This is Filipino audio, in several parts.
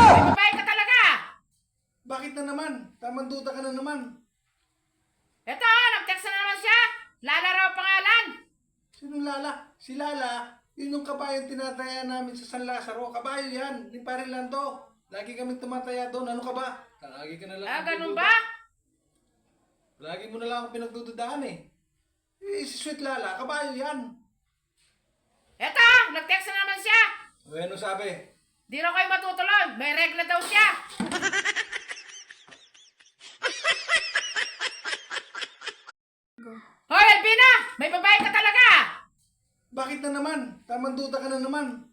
May babae ka talaga! Bakit na naman? Tamanduta ka na naman. Eto, nag-text na naman siya. Lala raw pangalan. Sinong Lala? Si Lala, yun yung kabayan tinataya namin sa San Lazaro. Kabayo yan, limparin lang to. Lagi kami tumataya doon. Ano ka ba? Lagi ka na lang. Ganun ba? Lagi mo na lang akong pinagdududaan eh. Si Sweet Lala, kabayo yan. Eto, nag-text na naman siya. Ano sabi? Di raw kayo matutuloy. May regla daw siya. Hoy, Albina! May babae ka talaga! Bakit na naman? Tamanduta ka na naman.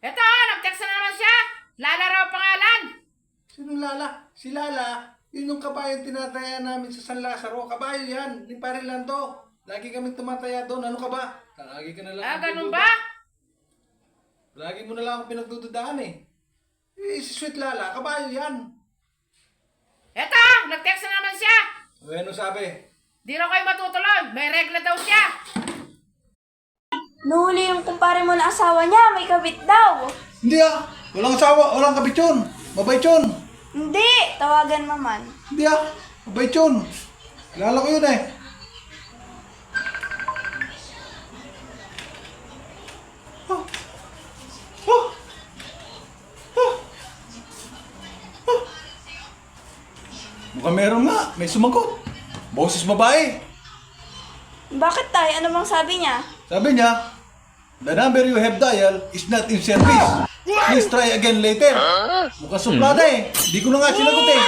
Eto, nag-text na naman siya. Lala raw pangalan. Sinong Lala? Si Lala, yun yung kabayan tinataya namin sa San Lazaro. Kabayo yan, limparin lang to. Lagi kami tumataya doon. Ano ka ba? Lagi ka na lang. Ganun ba? Lagi mo na lang akong pinagdududaan eh. Si Sweet Lala, kabayo yan. Eto, nag-text na naman siya. Ano sabi? Di raw kayo matutuloy. May regla daw siya. Nuhuli yung kumpare mo na asawa niya, may kabit daw. Hindi ah, walang asawa, walang kabit yun. Mabait yun. Hindi, tawagan mo man. Hindi ah, mabait yun. Kilala ko yun eh. Oh. Oh. Oh. Oh. Mukhang meron nga, may sumagot. Boses babae. Bakit tayo? Ano bang sabi niya? Sabi niya, the number you have dialed is not in service. Please try again later. Mukhang suplada eh. Hindi ko na nga sinagot eh.